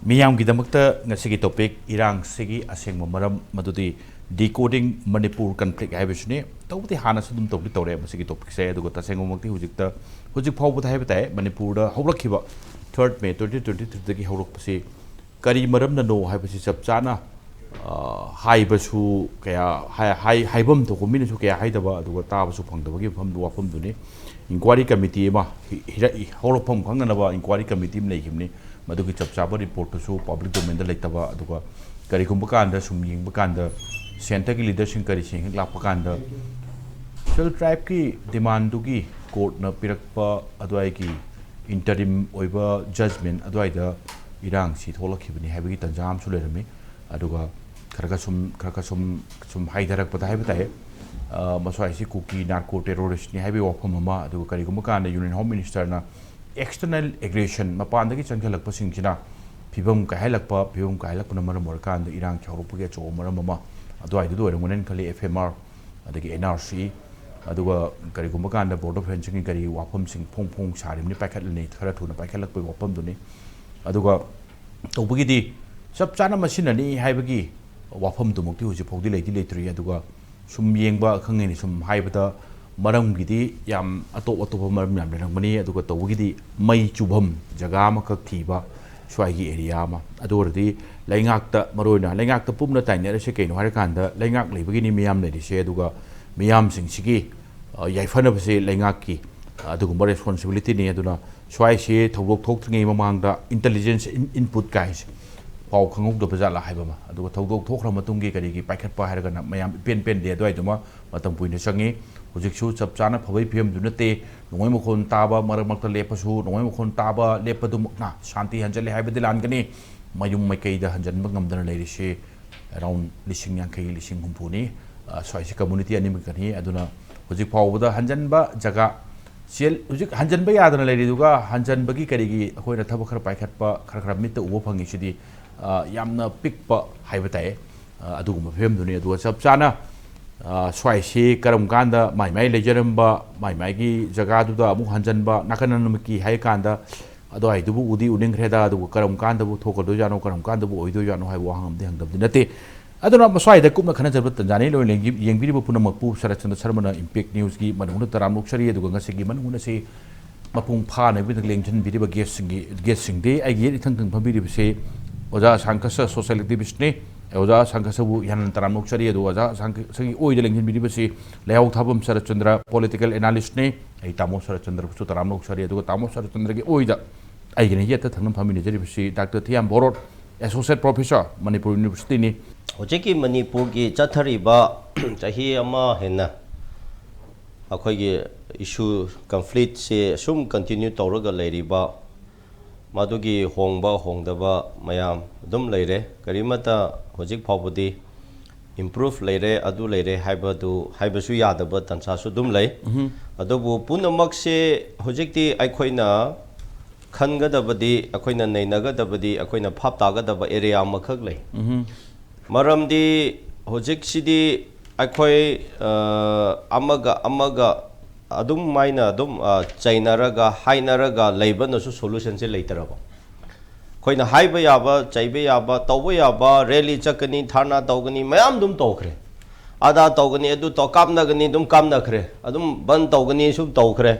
Miyam Gidamakta Nasiki topic, Erang Sigi Ashengba Maram Madudi decoding Manipur conflict Habishne, Tauti Hanasum Topi Tore, Sigi topic say, the Gotasengomati Hujikta, Hujipau with Habitat, Manipur, Holakiba, 3rd May 2023, the Holopasi, Kari Maram the no Hyposis of Chana, High Basu, High Bum to Community Haidaba, the Watavas upon the Wagi from the Wapum Duni, Inquiry Committee, Holopum Kanganaba, Inquiry Committee, Nakimni. Maduki chapchaba report to show public domain the lectaba aduga Karikumbakanda Suming Bakanda Center leadership Karising Lapakanda Shell tribe ki demand to court na Pirakpa Adwaiki interim over judgment Adwaida Erang seat Holokibini having Tanjam Sulerami Aduga Karakasum Haidarak Patahabitai Maswaisi cookie narco terrorist ni heavy walk mama Aduga Karikumbakanda Union Home Minister na external aggression mapandagi changhalak pasingchina phibam kahalak pa phibam kahalak na maram orkan da Erang khawrupuge cho maram mama adwai du monen khali FMR adagi NRC aduga karigumba kan da board of fencing kari wapam sing phong sarim ni pakhat ni khara thuna pakhalak pe wapam du ni aduga tobagi di sab chana machine ni haibagi wapam du mukti huji phodi leidi letri aduga sum yengba khangeni sum haibada Maram gidi yam atop maram yam lenang mani aduga tawgidi mai chubham jaga ma kak thiba swai area ma adordi laingakta maroina laingakta pumna tainera se keino har kanda laingak leibagi ni miyam nei se aduga miyam sing sigi yaifana base laingak ki aduga responsibility ni aduna swai se thobok thok ngai mamangda intelligence input guys pau khanguk do bajala haibama aduga thobok thokra matungi kari ki paikhat pa har kana mayam pen de doi duma matam puine sangi Hujiksu Chapchana Pavi PM Dunate, Noimokon Taba, Maramakta Lepasu, Noimokon Taba, Lepadumna, Shanti Hanjali Habidilangani, Mayum Makay the Hanjan Magam the lady around Lishing Yankay Lishing Humpuni, Swaisi community animicani, Aduna, Hujipau with the Hanjanba, Jaga, Siel Hanjanbaya the lady Duga, Hanjan Bagi Karigi, Hoya Tabakar Paikatpa, Karamita Wopang Ishidi, Yamna Pikpa Habitai, Aduma PM Dunia, Chapchana. Swai si karam kanda mai lejaramba mai ki jaga du da mu hanjanba nakanan ki hai kanda adoi du udi uning reda du karam kanda bu thok do jano karam kanda bu oido jano hai waham de hangdam dinate aduna maswai da kumna khana jabat tanjani lo yengbi bu puna makpu sarachand sarmana impact news gi manhuna taram luksari du ganga sigi manhuna se mapung pha na bi lengchen bi ba guest sing de ai gi thang thang phabi bi se oja sankasa social activist ne Oja Sankasabu Yan Taramukshari, Oja Sanki Oiling Bidibasi, Leo Tabum Sarachandra, political analyst ne, a Tamo Sarachandra Taramukshari, Tamo Sarachandra Oida. I can yet the Tanam Family, Dr. Tiam Borot, Associate Professor, Manipur University. Ojeki Manipugi Chatariba, Tahiyama Hena. Akogi issue conflict, say, Sum continue to regulate ba. Madugi Hongba Hongdaba Mayam Dum Lere, Karimata Hojik Popudi improve Lere, Adu Lere, Hybasu Yadaba, Tansasu Dum Lay, Adobu Punamakse Hojikti Akoina Kangadabadi, Akoina Nainagadabadi, Akoina Paptagadaba area Makagle. Maram di Hojik Sidi Akoi Amaga. Adum maina adum China raga haina raga labor no solution se later abo. Koina haiba yaba chaibe yaba tawba yaba rally chakani thana tawgani mayam dum tawkre. Ada tawgani adu to kamna gani dum kamna khre. Adum ban tawgani su tawkre.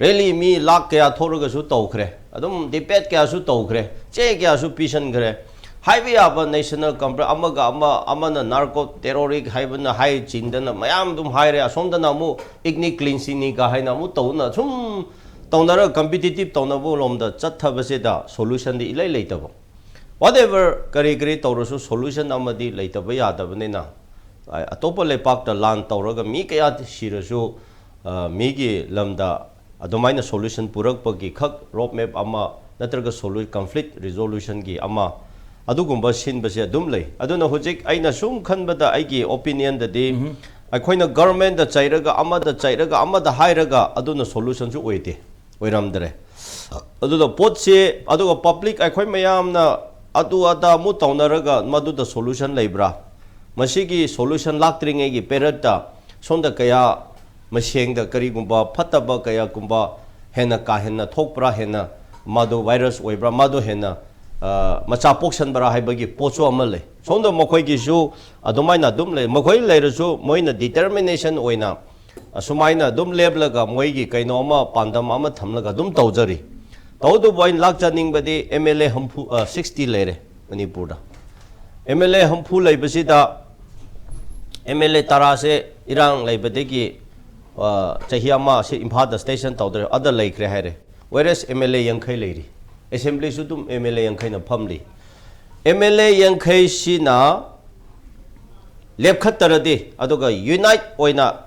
Rally mi lak kya thoraga su tawkre. Adum debate kya su tawkre. Che kya su pisan khre. Highway aba national company amaga amana narco terroric haibana high chindana mayam dum high re asomdana mu igni cleansing ni ka haina mu tawna sum tawnara competitive tawnabu lomda chathabase da solution di ilai leitabo whatever kari tawrasu solution amadi leitaba yadabane na atopa lepak da lan tawraga mi kaya shirasu mi gi lamda adomaina solution purakpagi khak roadmap ama natraga solution conflict resolution gi ama Adugumba Shin Basia Dumley. I don't know Hojik, I assume Kanbada Aigi opinion the day. I coin a government the Chairaga, Ama the Chairaga, Ama the Hairaga, Aduna solution to wait. Wheramdre. Adu the Potse, Adu public, I coin Mayamna, Adu Ada Mutaunaraga, Madu the solution labra. Mashigi solution lactring egi pereta, Sonda Kaya, Mashing the Karigumba, Pataba Kaya Kumba, Hena Kahena, Tokra Hena, Madu virus, Webra Madu Hena. macha poksan bara hai bagi pocho amale sonda mokoi gi su adumaina dum le mokoi le su moina determination oina sumaina dum lebla ga moi gi kaino ma pandam ama thamla ga dum tawjari tawdu boin lak chaning badi MLA hampu 60 lere Manipur da MLA hampu lai basi da MLA tara se Erang lai bade gi chahiama se Imphal station tawdre other lai kre haire whereas MLA yankhai leiri Assembly sudum MLA yankhai na phamli MLA yankhai sina lepkhat tarade aduga unite oina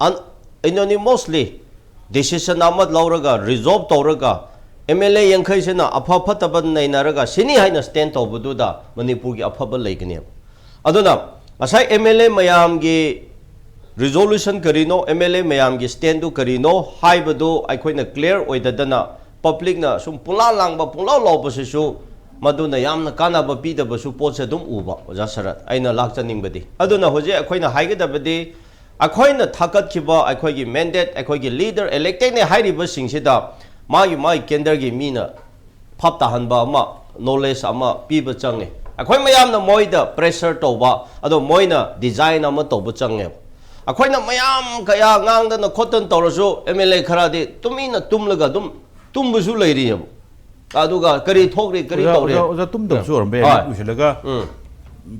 anonymously decision amad lauraga resolve tawraga MLA yankhai sina apha phataba nainaraga sini haina stand tawbududa Manipur gi aphaba leigani aduna asai MLA mayam gi resolution karino MLA mayam gi stand du karino haibadu aikoina clear oidadana public na sum pula langba pula lawba su maduna yamna kana ba pi da basu potse dum uba oja sarat aina lakchaning badi aduna hoje akoina haigada badi akoina thakat khiba akoigi mandate akoigi leader elected ne hairi ba singsida mai kender gi mina phapta hanba ama knowledge ama pi ba change akoi mayam na moida pressure toba ado moina design ama toba change akoina mayam kaya ngangda na khotan tawrasu MLA kharadi tumina tumlaga dum tumbusu leiri aduga kari thokri kari tawre oja tum dam su rambe uselaga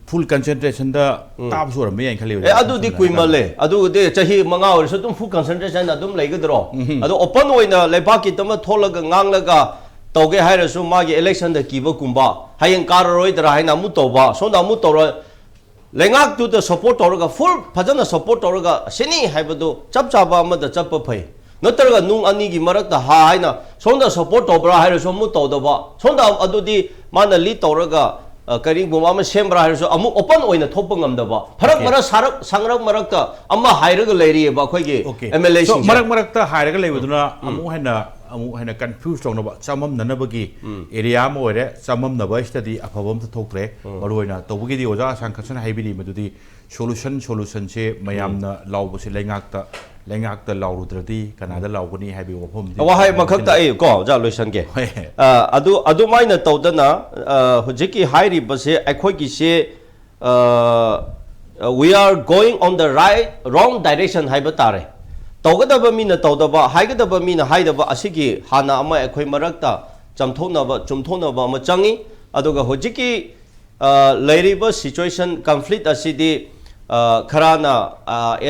full concentration da tab su rambe yan khali adu di kuimale adu de chahi manga or su tum full concentration adum leigadro adu open oina lebaki tama tholaga nganglaga tawge hairasu magi election da kiba kumba hayeng kararoi dra haina mu tawba sonda mu tawra lengak tu the support tawraga full phajana support tawraga sini haibadu chap chaba ma da chap phai नत्रगा नुंग अनि की मरक ता हाइना सोंदा support तोबरा higher सो मु तोदबा सोंदा अदुदी माना ली तोरगा करी बुमा म सेमब्रा higher सो अमु open ओइना थोप ngमदबा फरक मरा सारक संगरक मरक ता अम्मा हाइरगा लेरी बा खोगी MLA सो मरक ता हाइरगा लेबदुना अमु हैना कंफ्यूज तोनबा चामम ननबगी एरिया म ओरे चामम नबा स्टडी अफबम ता थोक्रे मरोइना तोबगी दी ओजा संखसन हाइबिनी मदुदी solution से मयामना लाउबसे लेंगाक लाउरुद्रदी कनादा लाउगनी हाइबे वफम दी वाहाय मखकता ए को जा लोइसन के अदु माइना तौदना हुजिकी हाइरि बसे अखोगी से we are going on the wrong direction हाइबा तारे तौगदबा मीना तौदबा हाइगदबा मीना हाइदबा असिगी हाना अमा अखोय मरकता चुमथोनबा अमा चंगी अदुगा हुजिकी लेरिबा सिचुएशन कॉन्फ्लिक्ट असिदी खराना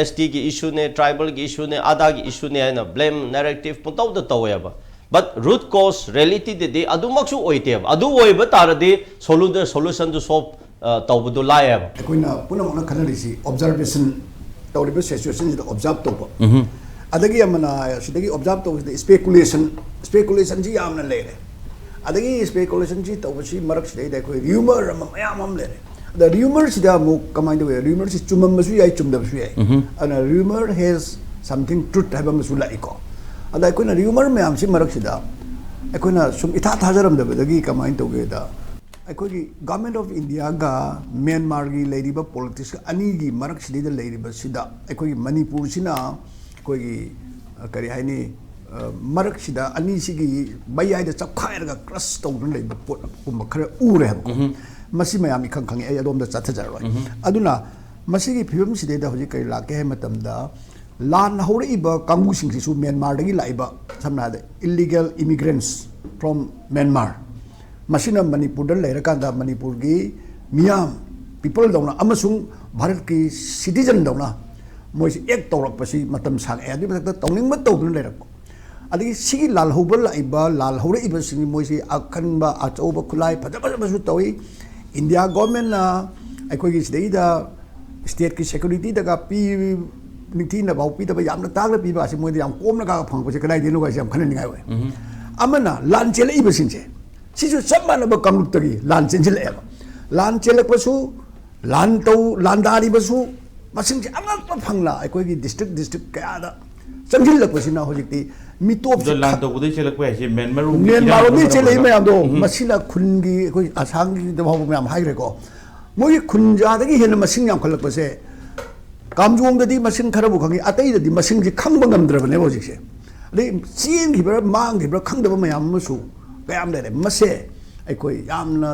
ST की इशू ने ट्राइबल की इशू ने आधा की इशू ने ना ब्लेम नैरेटिव पुंताउ द तवेबा बट रूट कॉज रियलिटी दे अदुमक्सु ओइतेब अदु ओइबा तारदे सोल्यूशन दु सॉल्व तौबदु लायब अकोइना पुनमना खनरिसी ऑब्जर्वेशन तौरिबा सिचुएशन द ऑब्जर्व तौबा अदगी अमना सिदगी ऑब्जर्व तौबदे स्पेकुलेशन जी यामना लेरे अदगी स्पेकुलेशन जी तौबसी मरक सिदे देखो रूमर मयाम लेरे the rumor sida mu kamai de rumor si chumam masu yai chumda masu yai and a rumor has something truth haba masu la iko ada koina rumor me am si marak sida koina sum itha thajaram da dagi kamai to ge da akoi government of India ga Myanmar gi lady ba politics ani gi marak sida da lady ba sida akoi Manipur sina koi kari haini marak sida ani sigi bayai da chapkhair ga crush to dun lei ba pot kum khara ure ha मसी मयाम इखं खंगे ए अदोम द चथजरoi अदुना मसी की फिल्म सिदे द होजि कै लाके हे मतम द लान हौरइबा कांगु सिंगसि सु म्यांमार दगी लाइबा समना दे इलीगल इमिग्रेंट्स फ्रॉम म्यांमार मसीना मणिपुर द लेरका द मणिपुर की मियाम पीपल दौना अमसुंग भारत की सिटीजन दौना मोइसि एक तौरकपसि मतम सांग ए अदि बक तौनिंग मत तौदुन लेरक अदगी सिगी लाल हौबल लाइबा लाल हौरइबा सिंगि मोइसि अखनबा अचौबा खुलाई फजा फजा बसु तौई इंडिया गवर्नमेंट ना अखोगी सिदैदा स्टेट की सिक्योरिटी दगा पी निथि ना बाउ पी दबा यामना तागला पीबा से मोइदे याम कोमना का फंगबसे कनाइ दिनु गासे याम खननि गाय अमना लान चेले इबसिंसे सिजु सम्मानब कमलुक्तगी लान चेंजिले लान चेलकपसु लान तौ लानदारी बसु मसिंसे अमप फंगला अखोगी डिस्ट्रिक्ट कयादा चंजिलकपसिना होजिकती मिटोप लान तो बुदे चलक पे है म्यांमार मी चले मैं दो मसिला खुनगी कोई आसांगी दबाव में हम हाइरेको मोई खुनजादगी हेन मसिंग याम खलकपसे कामजोंगददी मसिंग खरबु खंगी अतैददी मसिंग जी खंग ngamद्रबने होजिसे अदे चीन गिबर मांग गिबर खंगदब मयाम मसु कयाम लेरे मसे ꯑꯩꯈꯣꯏ ꯌꯥꯝꯅ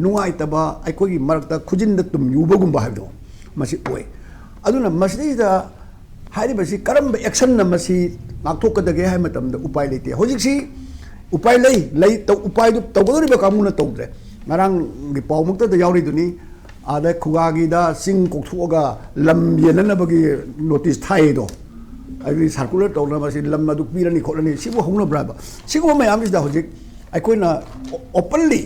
ꯅꯨꯡꯉꯥꯏꯇꯕ ꯑꯩꯈꯣꯏꯒꯤ ꯃꯔꯛꯇ ꯈꯨꯖꯤꯟꯗ ꯇꯨꯝ ꯌꯨꯕꯒꯨꯝꯕ ꯍꯥꯏꯕꯗꯣ ꯃꯁꯤ ꯑꯣꯏ ꯑꯗꯨꯅ ꯃꯁꯤꯗ ꯍꯥꯏꯔꯤꯕꯁꯤ ꯀꯔꯝꯕ ꯑꯦꯛꯁꯟꯅ ꯃꯁꯤ ꯉꯥꯛꯊꯣꯛꯀꯗꯒꯦ ꯍꯥꯏꯕ ꯃꯇꯝꯗ ꯎꯄꯥꯏ ꯂꯩꯇꯦ ꯍꯧꯖꯤꯛꯁꯤ ꯎꯄꯥꯏ ꯂꯩ ꯎꯄꯥꯏꯗꯨ ꯇꯧꯒꯗꯧꯔꯤꯕ ꯀꯥꯡꯕꯨꯅ ꯇꯧꯗ꯭ꯔꯦ ꯉꯔꯥꯡꯒꯤ ꯄꯥꯎꯃꯛꯇꯗ ꯌꯥꯎꯔꯤꯗꯨꯅꯤ ꯑꯥꯗ ꯈꯨꯒꯥꯒꯤꯗ ꯆꯤꯡ ꯀꯣꯛꯊꯣꯛꯑꯒ ꯂꯝ ꯌꯦꯟꯅꯅꯕꯒꯤ ꯅꯣꯇꯤꯁ ꯊꯥꯏꯌꯦꯗꯣ ꯑꯩꯒꯤ ꯁꯥꯔꯀꯨꯂꯔ ꯇꯧꯅꯕ ꯁꯤ ꯂꯝ ꯑꯗꯨ ꯄꯤꯔꯅꯤ ꯈꯣꯠꯂꯅꯤ ꯁꯤꯕꯨ ꯍꯧꯅꯕ꯭ꯔꯥꯕ ꯁꯤꯒꯨꯝꯕ ꯃꯌꯥꯝꯁꯤꯗ ꯍꯧꯖꯤꯛ ꯑꯩꯈꯣꯏꯅ ꯑꯣꯄꯟꯂꯤ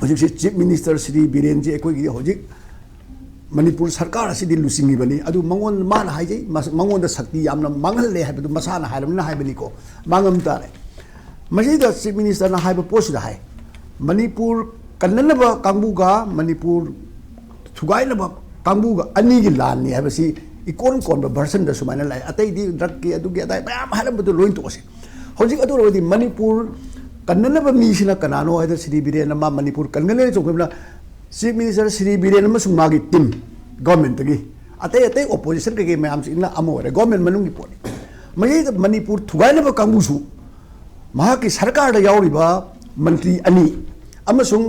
ꯍꯧꯖꯤꯛꯁꯤ ꯆꯤꯐ ꯃꯤꯅꯤꯁꯇꯔ ꯁ꯭ꯔꯤ ꯕꯤꯔꯦꯟꯖꯤ ꯑꯩꯈꯣꯏꯒꯤ ꯍꯧꯖꯤꯛ ꯃꯅꯤꯄꯨꯔ ꯁꯔꯀꯥꯔ ꯑꯁꯤꯗꯤ ꯂꯨꯆꯤꯡꯉꯤꯕꯅꯤ ꯑꯗꯨ ꯃꯉꯣꯟꯗ ꯃꯥꯅ ꯍꯥꯏꯖꯩ ꯃꯉꯣꯟꯗ ꯁꯛꯇꯤ ꯌꯥꯝꯅ ꯃꯥꯡꯍꯜꯂꯦ ꯍꯥꯏꯕꯗꯨ ꯃꯁꯥꯅ ꯍꯥꯏꯔꯕꯅꯤꯅ ꯍꯥꯏꯕꯅꯤꯀோ ꯃꯥꯡꯉꯝ ꯇꯥꯔꯦ ꯃꯁꯤꯗ ꯆꯤꯐ ꯃꯤꯅꯤꯁꯇꯔꯅ ꯍꯥꯏꯕ ꯄꯣꯠꯁꯤꯗ ꯍꯥꯏ ꯃꯅꯤꯄꯨꯔ ꯀꯟꯅꯅꯕ ꯀꯥꯡꯕꯨꯒ ꯃꯅꯤꯄꯨꯔ ꯊꯨꯒꯥꯏꯅꯕ ꯀꯥꯡꯕꯨꯒ ꯑꯅꯤꯒꯤ ꯂꯥꯟꯅꯤ ꯍꯥꯏꯕꯁꯤ ꯏꯀꯣꯟ ꯀꯣꯟꯕ ꯚꯔꯁꯟꯗ ꯁꯨꯃꯥꯏꯅ ꯂꯥꯛꯑꯦ ꯑꯇꯩꯗꯤ ꯗ꯭ꯔꯒꯀꯤ ꯑꯗꯨꯒꯤ ꯑꯗꯥꯏ ꯃꯌꯥꯝ ꯍꯥꯏꯔꯝꯕꯗꯨ ꯂꯣꯏ ꯇꯣꯛꯑꯁꯤ ꯍꯧꯖꯤꯛ ꯑꯗꯨ ꯑꯣꯏꯔꯗꯤ ꯃꯅꯤꯄꯨꯔ ꯀꯟꯅꯅꯕ ꯃꯤꯁꯤꯅ ꯀꯅꯥꯅꯣ ꯍꯥꯏꯗ ꯁ꯭ꯔꯤ ꯕꯤꯔꯦꯟ ꯑꯃ ꯃꯅꯤꯄꯨꯔ ꯀꯟꯒꯅꯦꯅ ꯆꯣꯡꯈꯤꯕꯅ ꯆꯤꯐ ꯃꯤꯅꯤꯁꯇꯔ ꯁ꯭ꯔꯤ ꯕꯤꯔꯦꯟ ꯑꯃꯁꯨꯡ ꯃꯥꯒꯤ ꯇꯤꯝ ꯒꯣꯔꯃꯦꯟꯇꯒꯤ ꯑꯇꯩ ꯑꯣꯄꯣꯖꯤꯁꯟ ꯀꯩꯀꯩ ꯃꯌꯥꯝꯁꯤꯅ ꯑꯃ ꯑꯣꯏꯔꯦ ꯒꯣꯔꯃꯦꯟ ꯃꯅꯨꯡꯒꯤ ꯄꯣꯠꯅꯤ ꯃꯁꯤꯗ ꯃꯅꯤꯄꯨꯔ ꯊꯨꯒꯥꯏꯅꯕ ꯀꯥꯡꯕꯨꯁꯨ ꯃꯍꯥꯛꯀꯤ ꯁꯔꯀꯥꯔꯗ ꯌꯥꯎꯔꯤꯕ ꯃꯟꯇ꯭ꯔꯤ ꯑꯅꯤ ꯑꯃꯁꯨꯡ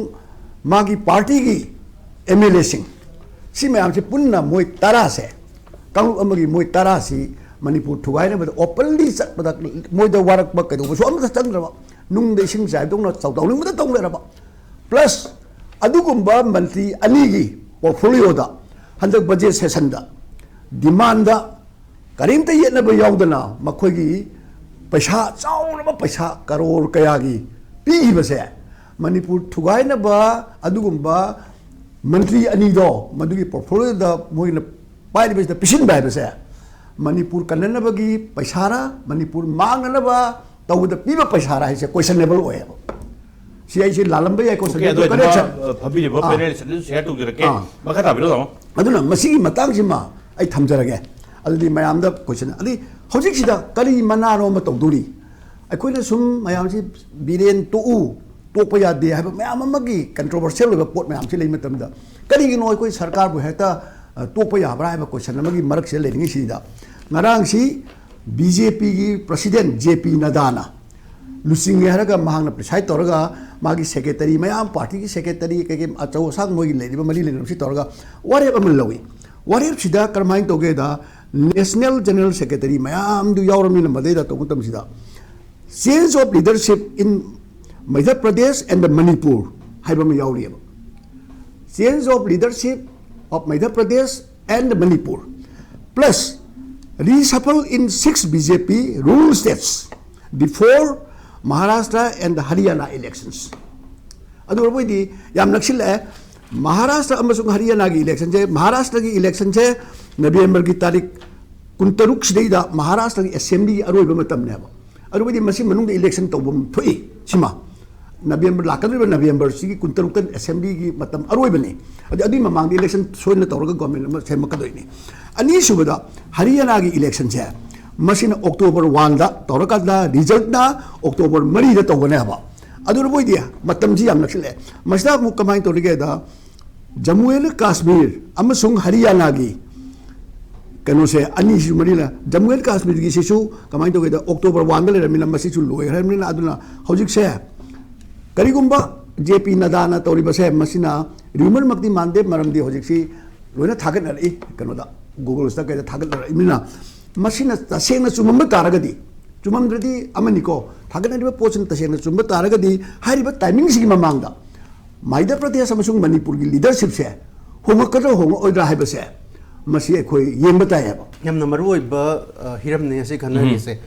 ꯃꯥꯒꯤ ꯄꯥꯔꯇꯤꯒꯤ MLAꯁꯤꯡ ꯁꯤ ꯃꯌꯥꯝꯁꯤ ꯄꯨꯟꯅ ꯃꯣꯏ 10ꯁꯦ ꯀꯥꯡꯂꯨꯞ ꯑꯃꯒꯤ ꯃꯣꯏ 10ꯁꯤ ꯃꯅꯤꯄꯨꯔ ꯊꯨꯒꯥꯏꯅꯕꯗ ꯑꯣꯄꯟꯂꯤ ꯆꯠꯄꯗ ꯃꯣꯏꯗ ꯋꯥꯔꯛꯄ ꯀꯩꯗꯧꯕꯁꯨ ꯑꯃꯠꯇ ꯆꯪꯗ꯭ꯔꯕ ꯅꯨꯡꯗ ꯏꯁꯤꯡ ꯆꯥꯏꯕꯗꯧꯅ ꯇꯧꯅꯤꯡꯕꯗ ꯇꯧ ꯂꯩꯔꯕ ꯄ꯭ꯂꯁ ꯑꯗꯨꯒꯨꯝꯕ ꯃꯟꯇ꯭ꯔꯤ ꯑꯅꯤꯒꯤ ꯄꯣꯔꯠꯐꯣꯂꯤꯑꯣꯗ ꯍꯟꯗꯛ ꯕꯖꯦꯠ ꯁꯦꯁꯟꯗ ꯗꯤꯃꯥꯟꯗ ꯀꯔꯤꯝꯇ ꯌꯦꯠꯅꯕ ꯌꯥꯎꯗꯅ ꯃꯈꯣꯏꯒꯤ ꯄꯩꯁꯥ ꯆꯥꯎꯔꯕ ꯄꯩꯁꯥ ꯀꯔꯣꯔ ꯀꯌꯥꯒꯤ ꯄꯤꯈꯤꯕꯁꯦ ꯃꯅꯤꯄꯨꯔ ꯊꯨꯒꯥꯏꯅꯕ ꯑꯗꯨꯒꯨꯝꯕ ꯃꯟꯇ꯭ꯔꯤ ꯑꯅꯤꯗꯣ ꯃꯗꯨꯒꯤ ꯄꯣꯔꯠꯐꯣꯂꯤꯑꯣꯗ ꯃꯣꯏꯅ ꯄꯥꯏꯔꯤꯕꯁꯤꯗ ꯄꯤꯁꯤꯟꯕ ꯍꯥꯏꯕꯁꯦ ꯃꯅꯤꯄꯨꯔ ꯀꯟꯅꯅꯕꯒꯤ ꯄꯩꯁꯥꯔ ꯃꯅꯤꯄꯨꯔ ꯃꯥꯡꯅꯅꯕ ꯇꯧꯕꯗ ꯄꯤꯕ ꯄꯩꯁꯥꯔ ꯍꯥꯏꯁꯦ ꯀꯣꯏꯁꯟꯅꯦꯕꯜ ꯑꯣꯏꯌꯦꯕ ꯁꯤ ꯑꯩꯁꯦ ꯂꯥꯜꯂꯝꯕ ꯌꯥꯏꯀꯣ ꯐꯝꯕꯤꯔꯤꯕ ꯄꯦꯅꯦꯜꯁꯤꯗ ꯁꯤꯌꯔ ꯇꯧꯖꯔꯛꯀꯦ ꯃꯈꯥ ꯇꯥꯕꯤꯔꯣ ꯇꯥꯃꯣ ꯑꯗꯨꯅ ꯃꯁꯤꯒꯤ ꯃꯇꯥꯡꯁꯤꯃ ꯑꯩ ꯊꯝꯖꯔꯒꯦ ꯑꯗꯨꯗꯤ ꯃꯌꯥꯝꯗ ꯀꯣꯏꯁꯟ ꯑꯗꯩ ꯍꯧꯖꯤꯛꯁꯤꯗ ꯀꯔꯤ ꯃꯅꯥꯅꯣ ꯑꯃ ꯇꯧꯗꯣꯔꯤ ꯑꯩꯈꯣꯏꯅ ꯁꯨꯝ ꯃꯌꯥꯝꯁꯤ ꯕꯤꯔꯦꯟ ꯇꯣꯛꯄ ꯌꯥꯗꯦ ꯍꯥꯏꯕ ꯃꯌꯥꯝ ꯑꯃꯒꯤ ꯀꯟꯇ꯭ꯔꯣꯚꯔꯁꯤꯌꯦꯜ ꯑꯣꯏꯕ ꯄꯣꯠ ꯃꯌꯥꯝꯁꯤ ꯂꯩ ꯃꯇꯝꯗ ꯀꯔꯤꯒꯤꯅꯣ ꯑꯩꯈꯣꯏ ꯁꯔꯀꯥꯔꯕꯨ ꯍꯦꯛꯇ ꯇꯣꯛꯄ ꯌꯥꯕ꯭ꯔꯥ ꯍꯥꯏꯕ ꯀꯣꯏꯁꯟ ꯑꯃꯒꯤ ꯃꯔꯛꯁꯤꯗ ꯂꯩꯔꯤꯉꯩꯁꯤꯗ ꯉꯔꯥꯡꯁꯤ BJPꯒꯤ ꯄ꯭ꯔꯁꯤꯗꯦꯟ JP ꯅꯗꯥꯅ ꯂꯨꯆꯤꯡꯉꯦ ꯍꯥꯏꯔꯒ ꯃꯍꯥꯛꯅ ꯄ꯭ꯔꯤꯁꯥꯏꯠ ꯇꯧꯔꯒ ꯃꯥꯒꯤ ꯁꯦꯀ꯭ꯔꯦꯇꯔꯤ ꯃꯌꯥꯝ ꯄꯥꯔꯇꯤꯒꯤ ꯁꯦꯀ꯭ꯔꯦꯇꯔꯤ ꯀꯩꯀꯩ ꯑꯆꯧ ꯑꯁꯥꯡ ꯃꯣꯏꯒꯤ ꯂꯩꯔꯤꯕ ꯃꯔꯤ ꯂꯩꯅꯕꯁꯤ ꯇꯧꯔꯒ ꯋꯥꯔꯦꯞ ꯑꯃ ꯂꯧꯏ ꯋꯥꯔꯦꯞꯁꯤꯗ ꯀꯔꯝꯍꯥꯏꯅ ꯇꯧꯒꯦꯗ ꯅꯦꯁꯅꯦꯜ ꯖꯦꯅꯔꯦꯜ ꯁꯦꯀ꯭ꯔꯦꯇꯔꯤ ꯃꯌꯥꯝꯗꯨ ꯌꯥꯎꯔꯕꯅꯤꯅ ꯃꯗꯩꯗ ꯇꯧꯕ ꯃꯇꯝꯁꯤꯗ change of leadership in Madhya Pradesh and ꯗ ꯃꯅꯤꯄꯨꯔ ꯍꯥꯏꯕ ꯑꯃ ꯌꯥꯎꯔꯤꯑꯕ change of leadership of Madhya Pradesh and ꯗ Manipur plus reshuffle in 6 BJP rural states before Maharashtra and the Haryana elections. Adu orboi yam naksil hai Maharashtra amasung Haryana gi election je Maharashtra gi election je November gi tarik 16 sidai da Maharashtra gi assembly gi aroi ba matam ne ba adu orboi masi manung da election tawbum thoi sima November lakadriba November sigi 16 tan assembly gi matam aroi bane adu mamang di election soina tawraga government ma semakadoi ani subada Haryana gi election je masina October 1 da tawrakada result na October 3 da tawgane haba adu boi dia matam ji yam naksile masda mu kamai torige da Jammu and Kashmir amasung Haryana gi kano se ani su marina Jammu and Kashmir gi sisu kamai torige da October 1 da le masi chu loi ramina aduna hojik se karigumba JP Nadana toriba se masina rumor makti mande maram di hojik si loina thagat na kano da Google sta kaya thagat na imina masina tasena chumamba taragadi chumamdradi amaniko thagana diba pochen tasena chumba taragadi hariba timing sigi mamangda Madhya Pradesh amasung Manipur gi leadership se honga kadra honga oidra haiba se masi ekhoi yemba tai haba yamna maroi ba hiram ne se khanari se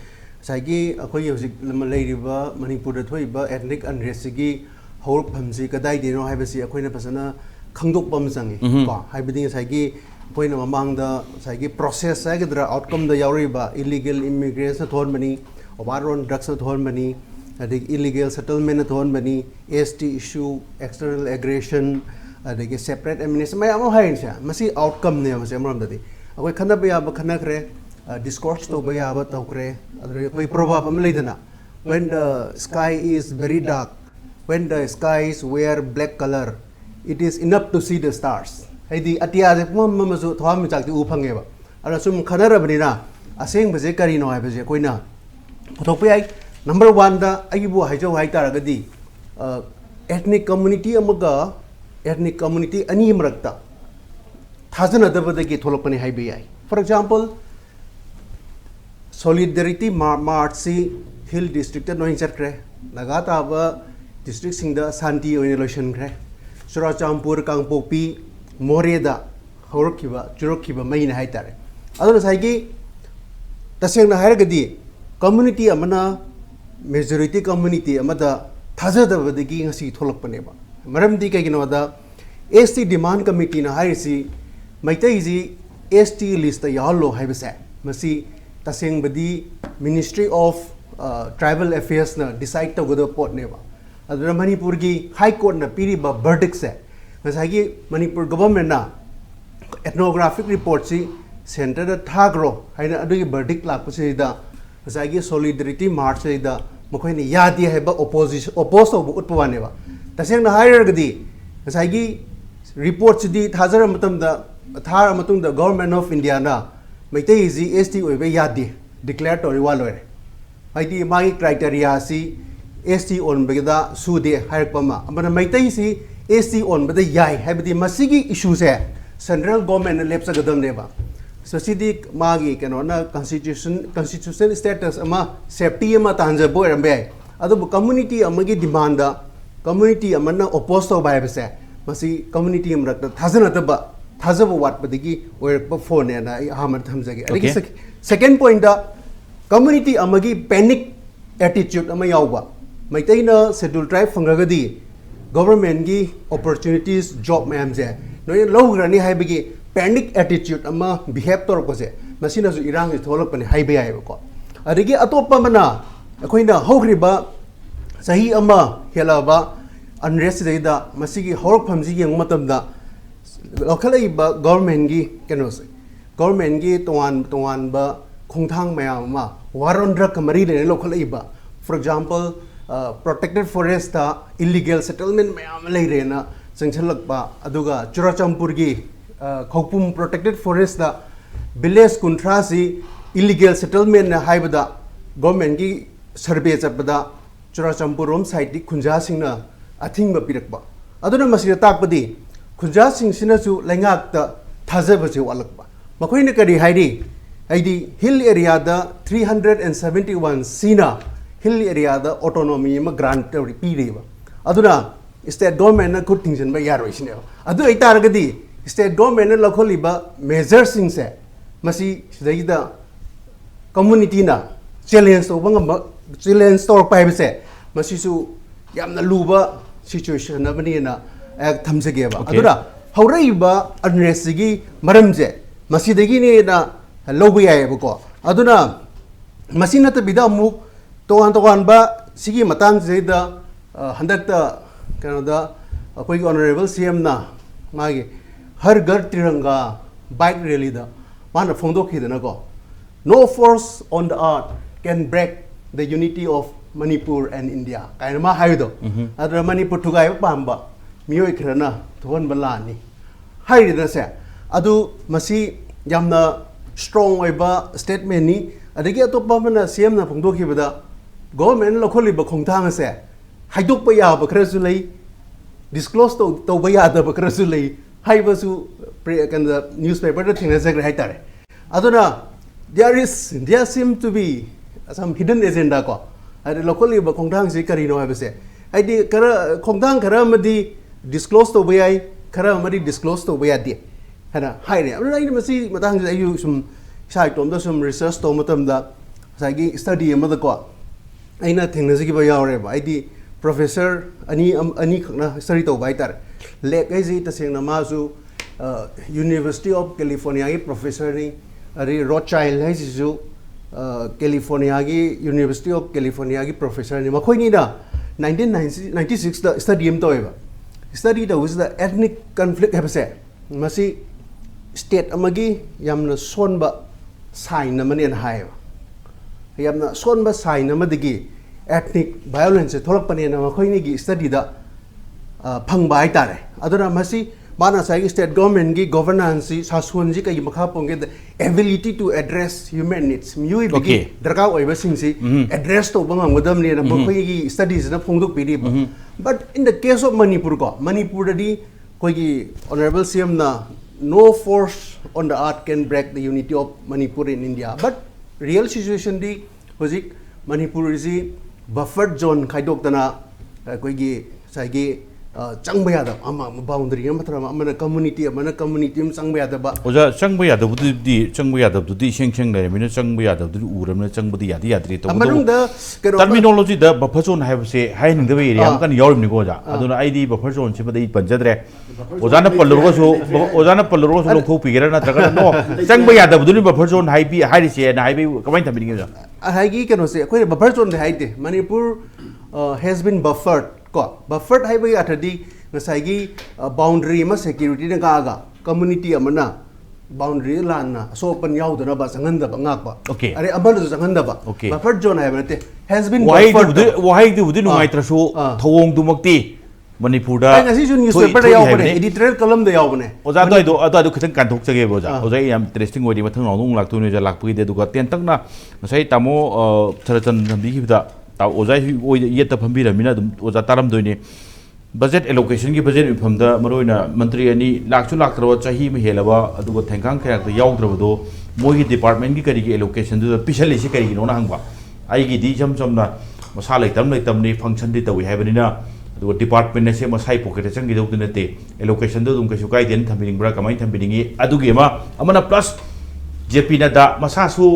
saigi akhoi hojik leiriba Manipur da thoi ba ethnic unrest gi hor phamsi kadai dino haiba si akhoi na pasana khangdok pam changi ko haibidi saigi poina mamangda saigi process saigidra outcome da yauriba illegal immigration thon bani overrun drugs thon bani adig illegal settlement thon bani ST issue external aggression adig separate administration mai amo hain sha masi outcome ne masi amram dadi akoi khana ba ya ba khana kre discourse to ba ya ba tawkre adre koi proverb am leidana when the sky is very dark when the skies wear black color it is enough to see the stars haidi atia je pum masu thwam mi chakti u phange ba ara sum khanara banina aseng baje kari no hai baje koina puthok pai number 1 da agi bu haijau hai taragadi ethnic community amaga ethnic community ani marakta thajana dabadagi tholokpani haibe yai. For example, solidarity march si hill district ta noin chatkre nagata ba district singda santi oine lotion kre Churachampur Kangpopi Moreda Horkiba Churokiba main haitare aduna saigi tasengna hairagadi community amana majority community amada thajadabadagi ngasi tholakpaneba maramdi kaiginoda ST demand committee na hairisi maitai ji ST list ta yallo haibase masi tasengbadi Ministry of Tribal Affairs na decide tawgoda pot neba aduna Manipur gi High Court na piriba verdict se ngasagi Manipur government na ethnographic report si center da thagro haina adu verdict la pase da ngasagi solidarity march se da mokhoi ni yadi heba opposition oppose to utpawane ba taseng na higher gadi ngasagi report si di thajara matam da thara matung da government of India na maitai ji ST oibe yadi declare to riwalore haidi magi criteria si ST on begada sude hairpama amana maitai si ST on bada yai habidi masigi issue se central government lepsa gadam neba so sidi magi kanona constitution status ama safety ama tanja boy rambe adu community amagi demand da community amana oppose to bai bese masi community amrakta thajana taba thajaba wat badigi oirakpa phone na hamar thamjage adigi second point da community amagi panic attitude ama yauba maitaina scheduled tribe fangragadi government gi opportunities job mayam je noi lograni haibagi panic attitude ama behave tor ko je masina su irang ji tholok pani haibe ai ko adigi atopa mana akoina hogriba sahi ama helaba unrest da masigi horok phamji yang matam da lokhalai ba government gi kenose government gi tongan ba khongthang mayam ma waron drak kamari le lokhalai ba for example protected forest ta illegal settlement mayam leirena sangchalakpa aduga Churachampur gi khopum protected forest da village kunthra si illegal settlement na haibada government gi survey chapda Churachampur rom side di khunja singna athingba pirakba aduna masira takpadi khunja sing sina su lengak ta thajaba se walakba makoina kari haidi aidi hill area da 371 sina hill area da autonomy ma grant pireba aduna state government na good things ba yaro isne adu ai taragadi state government na lokholiba measures sing se masi sidaida community na challenge to banga challenge to pai se masi su yamna luba situation na bani na ek thamjage ba aduna hauraiba unrest gi maramje masi degi ne na lobu yai ba ko aduna masi na ta bida mu togan ba sigi matang zeida handakta kanada akoi honorable CM na magi har gar tiranga bike rally da mana phongdok hidana ko no force on the earth can break the unity of Manipur and India kaina ma haido adra Manipur thugai pamba miyoi khrana thon balani hairida se adu masi yamna strong oiba statement ni adagi atoppa mana CM na phongdok hibada government lokholiba khongthang se haidok pa ya ba khrasu lei disclose to ba ya da ba khrasu lei haibasu kan the newspaper da thina sagre haitare aduna there seem to be some hidden agenda ko ade locally ba khongthang si kari no habase aidi kara khongthang kara madi disclose to ba yai kara madi disclose to ba ya de hana haire aduna ai masi matang ji ayu sum sai tom da sum research to matam da sagi study amada ko aina thengna ji ba yaure ba aidi professor ani khakna study to ba itar lek ai ji tasengna ma su University of California gi professor ni ari Rothschild hai ji su California gi University of California gi professor ni makhoi ni da 1996 da study am toiba study da was the ethnic conflict habse masi state amagi yamna sonba sign na manen hai yamna sonba sign amadigi ethnic violence tholak pane na makhoi ni gi study da phangba ai tare aduna masi Bana sai state government gi governance si sasun ji kai makha pongge the ability to address human needs mui bigi darka oi ba sing si address to bang ngodam ne na khoi gi studies na phongduk pidi ba but in the case of Manipur di khoi gi honorable CM na no force on the earth can break the unity of Manipur in India but real situation di hojik Manipur is buffer zone khaidok dana khoi gi sai gi changba yada ama boundary ama thara ama community changba yada ba oja changba yada bu di changba yada bu di sheng le mina changba yada du uram na changba di yadi yadri to amanung da terminology da buffer zone have se hai ning da area am kan yorim ni goja aduna id buffer zone se badai panjadre oja na palluro so lo ko pigera na traga no changba yada bu ni buffer zone hai bi hai se na hai bi kamai thambi ni goja hai gi kano se koi buffer zone hai te Manipur has been buffered buffered hai bai athadi ngasai gi boundary ma security na ga community amana boundary lan na so pan yaw da ba sangan da ba ngak ba are aban da sangan da ba buffered zone hai bate has been buffered why du nungai tra so thawong du makti Manipur da ngasi ju newspaper da yaw bane editorial column da yaw bane oja do khitang kan thok chage boja oja yam interesting odi mathang nong lak tu ne ja lak pu de du ga ten tak na ngasai tamo charachan bi gi da ta oja ye ta phambi ramina dum oja taram doine budget allocation gi budget ifam da maroina mantri ani lakchu lak tro chahi me helaba adu thengkang khayak da yaw tro do moi gi department gi kari gi allocation du pisali si kari gi no na hangba ai gi di jam na masa leitam ni function di tawi haibani na adu department ne se masai pocket chang gi do ne te allocation du dum ka su kai den thambining bra kamai thambining adu gi ma amana plus JP na da masa su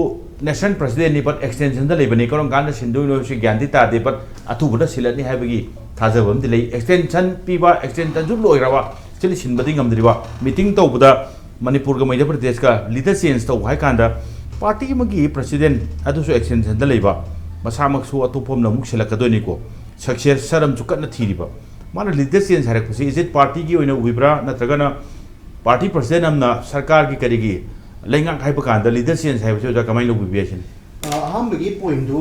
nation president ni but extension da lebani korong gan sindu no si gyandi ta de but athu buda silani haibagi thajabam dilei extension piba extension ju loi rawa chili sinbadi ngamdri ba meeting to buda Manipur ga Madhya Pradesh ka leader change to hai kanda party magi president adu su extension da leiba masa mak su atupom na muk silakadoni ko success saram chu kat na thiriba mana leader change harak pasi is it party gi oina ubibra natragana party president amna sarkar gi karigi lengang hai pakanda leader change hai so ja kamai lo bibiation ham bagi point do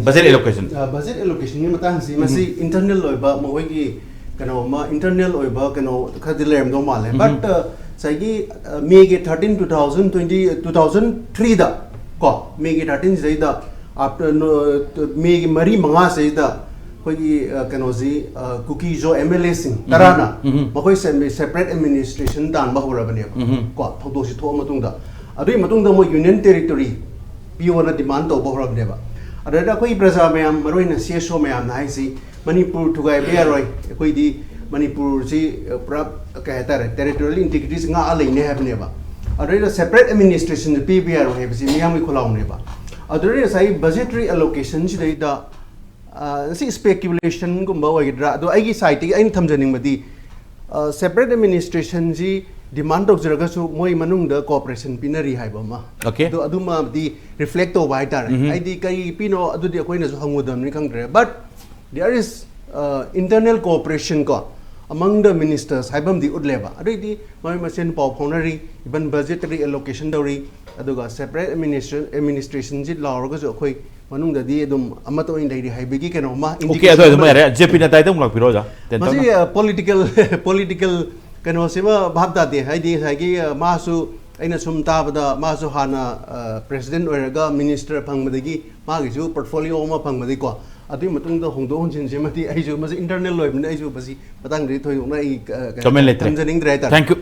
budget allocation ni matang si masi internal loiba moi gi kano ma internal loiba kano khadilem do male but sai gi May 13 2003 da ko May 13 sai da after May mari manga sai da koi kano ji cookie jo MLA sing tarana makoi separate administration dan ba hora bane ko thodo si tho matung da adui matung da mo union territory piyo na demand to ba hora bane ba adada koi praja mayam maroi na CSO mayam na si Manipur thugai be roi koi di Manipur ji pra ka heta territorial integrity nga alai ne have ne ba adada separate administration PBR ho he si miyam mi kholaung ne ba adada sai budgetary allocation ji dai da si speculation gumba wagidra do aigi site gi ain thamjaning madi separate administration ji demand of jaraga su moi manung da cooperation pinari haiba ma do aduma di reflect to bai tar aidi kai pino adu di koina su hangudam ni khangre but there is internal cooperation ko among the ministers haibam di udleba adu di moi masen paw phonari even budgetary allocation dori aduga separate administration ji lawraga su khoi manung da di dum amato in dai haibegi keno ma okay ado ma re JP na tai dum lak piro ja masi political keno sima bhabda de haidi hagi ma su aina sum tabada ma su hana president oiraga minister phangmadagi ma gi su portfolio ma phangmadai ko adu matung da hongdo honjin semati ai ju masi internal loib na ai ju basi patang ri thoi na ai comment letter thank you